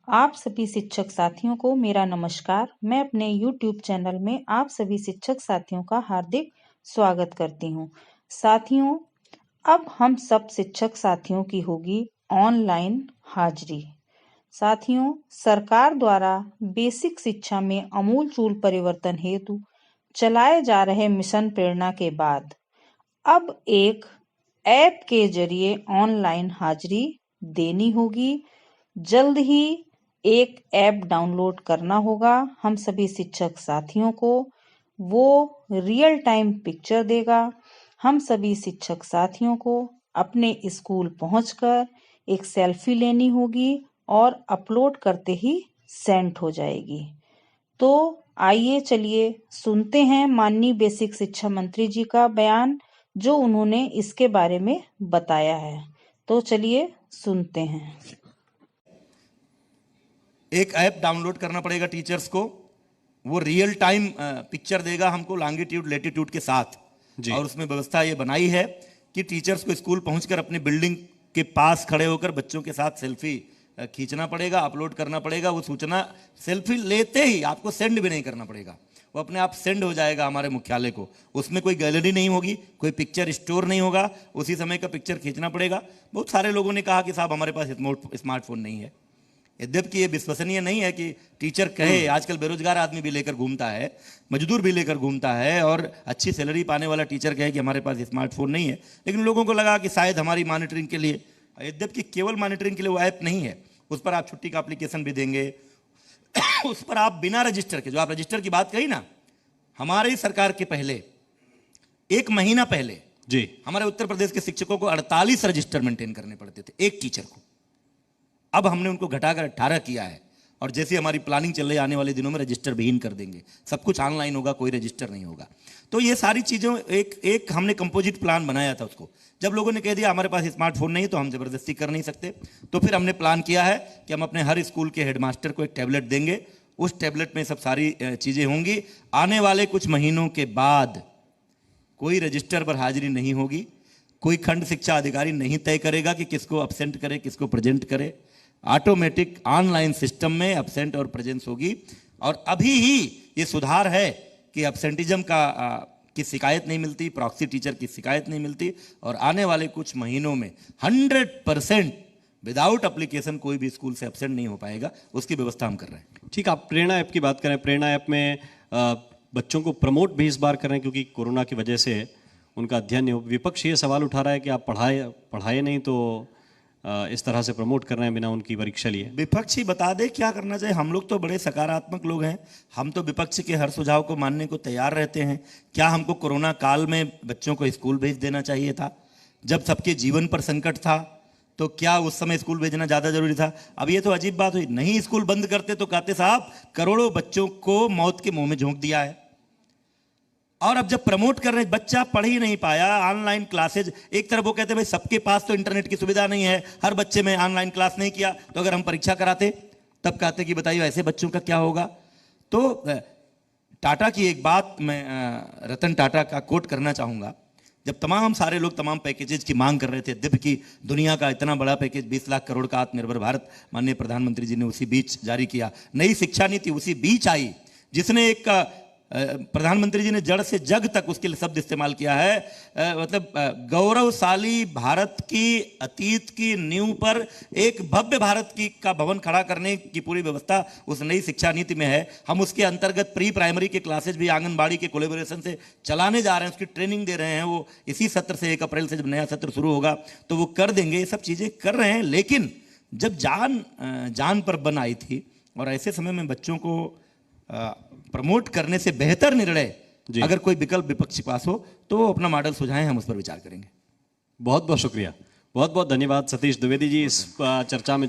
आप सभी शिक्षक साथियों को मेरा नमस्कार। मैं अपने YouTube चैनल में आप सभी शिक्षक साथियों का हार्दिक स्वागत करती हूँ। साथियों, अब हम सब शिक्षक साथियों की होगी ऑनलाइन हाजिरी। साथियों, सरकार द्वारा बेसिक शिक्षा में आमूल-चूल परिवर्तन हेतु चलाए जा रहे मिशन प्रेरणा के बाद अब एक ऐप के जरिए ऑनलाइन हाजिरी देनी होगी। जल्द ही एक ऐप डाउनलोड करना होगा हम सभी शिक्षक साथियों को। वो रियल टाइम पिक्चर देगा। हम सभी शिक्षक साथियों को अपने स्कूल पहुंचकर एक सेल्फी लेनी होगी और अपलोड करते ही सेंड हो जाएगी। तो आइए चलिए सुनते हैं माननीय बेसिक शिक्षा मंत्री जी का बयान, जो उन्होंने इसके बारे में बताया है। तो चलिए सुनते हैं। एक ऐप डाउनलोड करना पड़ेगा टीचर्स को। वो रियल टाइम पिक्चर देगा हमको लॉन्गिट्यूड लेटीट्यूड के साथ और उसमें व्यवस्था ये बनाई है कि टीचर्स को स्कूल पहुंचकर अपनी बिल्डिंग के पास खड़े होकर बच्चों के साथ सेल्फी खींचना पड़ेगा, अपलोड करना पड़ेगा। वो सूचना सेल्फी लेते ही आपको सेंड भी नहीं करना पड़ेगा, वो अपने आप सेंड हो जाएगा हमारे मुख्यालय को। उसमें कोई गैलरी नहीं होगी, कोई पिक्चर स्टोर नहीं होगा, उसी समय का पिक्चर खींचना पड़ेगा। बहुत सारे लोगों ने कहा कि साहब हमारे पास स्मार्टफोन नहीं है। यद्यपि ये विश्वसनीय नहीं है कि टीचर कहे, आजकल बेरोजगार आदमी भी लेकर घूमता है, मजदूर भी लेकर घूमता है और अच्छी सैलरी पाने वाला टीचर कहे कि हमारे पास स्मार्टफोन नहीं है। लेकिन लोगों को लगा कि शायद हमारी मॉनिटरिंग के लिए, यद्यपि केवल मॉनिटरिंग के लिए वो ऐप नहीं है, उस पर आप छुट्टी का एप्लीकेशन भी देंगे। उस पर आप बिना रजिस्टर के, जो आप रजिस्टर की बात कही ना, हमारी सरकार के पहले 1 महीना पहले जी हमारे उत्तर प्रदेश के शिक्षकों को 48 रजिस्टर मेंटेन करने पड़ते थे एक टीचर को। अब हमने उनको घटाकर 18 किया है और जैसे हमारी प्लानिंग चल रही है आने वाले दिनों में रजिस्टर विहीन कर देंगे। सब कुछ ऑनलाइन होगा, कोई रजिस्टर नहीं होगा। तो ये सारी चीज़ें एक हमने कंपोजिट प्लान बनाया था उसको। जब लोगों ने कह दिया हमारे पास स्मार्टफोन नहीं तो हम जबरदस्ती कर नहीं सकते, तो फिर हमने प्लान किया है कि हम अपने हर स्कूल के हेडमास्टर को एक टैबलेट देंगे। उस टैबलेट में सब सारी चीज़ें होंगी। आने वाले कुछ महीनों के बाद कोई रजिस्टर पर हाजिरी नहीं होगी। कोई खंड शिक्षा अधिकारी नहीं तय करेगा कि किसको अपसेंट करे, किसको प्रेजेंट करे। ऑटोमेटिक ऑनलाइन सिस्टम में एब्सेंट और प्रेजेंस होगी। और अभी ही ये सुधार है कि एब्सेंटिज्म की शिकायत नहीं मिलती, प्रॉक्सी टीचर की शिकायत नहीं मिलती और आने वाले कुछ महीनों में 100% विदाउट एप्लीकेशन कोई भी स्कूल से एब्सेंट नहीं हो पाएगा। उसकी व्यवस्था हम कर रहे हैं। ठीक, आप प्रेरणा ऐप की बात करें। प्रेरणा ऐप में बच्चों को प्रमोट भी इस बार कर रहे हैं क्योंकि कोरोना की वजह से उनका अध्ययन नहीं हो। विपक्ष ये सवाल उठा रहा है कि आप पढ़ाए नहीं तो इस तरह से प्रमोट कर रहे हैं बिना उनकी परीक्षा लिए। विपक्ष ही बता दे क्या करना चाहिए। हम लोग तो बड़े सकारात्मक लोग हैं, हम तो विपक्ष के हर सुझाव को मानने को तैयार रहते हैं। क्या हमको कोरोना काल में बच्चों को स्कूल भेज देना चाहिए था? जब सबके जीवन पर संकट था तो क्या उस समय स्कूल भेजना ज़्यादा जरूरी था? अब ये तो अजीब बात हुई, नहीं स्कूल बंद करते तो कहते साहब करोड़ों बच्चों को मौत के मुंह में झोंक दिया है। और अब जब प्रमोट कर रहे हैं, बच्चा पढ़ ही नहीं पाया, ऑनलाइन क्लासेज। एक तरफ वो कहते हैं भाई सबके पास तो इंटरनेट की सुविधा नहीं है, हर बच्चे में ऑनलाइन क्लास नहीं किया, तो अगर हम परीक्षा कराते तब कहते कि बताइए ऐसे बच्चों का क्या होगा। तो टाटा की एक बात मैं रतन टाटा का कोट करना चाहूँगा। जब तमाम सारे लोग तमाम पैकेजेस की मांग कर रहे थे, दिव्य की दुनिया का इतना बड़ा पैकेज 20 लाख करोड़ का आत्मनिर्भर भारत माननीय प्रधानमंत्री जी ने उसी बीच जारी किया। नई शिक्षा नीति उसी बीच आई जिसने एक प्रधानमंत्री जी ने जड़ से जग तक उसके लिए शब्द इस्तेमाल किया है। मतलब गौरवशाली भारत की अतीत की नींव पर एक भव्य भारत का भवन खड़ा करने की पूरी व्यवस्था उस नई शिक्षा नीति में है। हम उसके अंतर्गत प्री प्राइमरी के क्लासेज भी आंगनबाड़ी के कोलैबोरेशन से चलाने जा रहे हैं, उसकी ट्रेनिंग दे रहे हैं। वो इसी सत्र से 1 अप्रैल से जब नया सत्र शुरू होगा तो वो कर देंगे। ये सब चीज़ें कर रहे हैं। लेकिन जब जान पर बन आई थी और ऐसे समय में बच्चों को प्रमोट करने से बेहतर निर्णय अगर कोई विकल्प विपक्ष के पास हो तो वो अपना मॉडल सुझाएं, हम उस पर विचार करेंगे। बहुत बहुत शुक्रिया, बहुत बहुत धन्यवाद सतीश द्विवेदी जी इस चर्चा में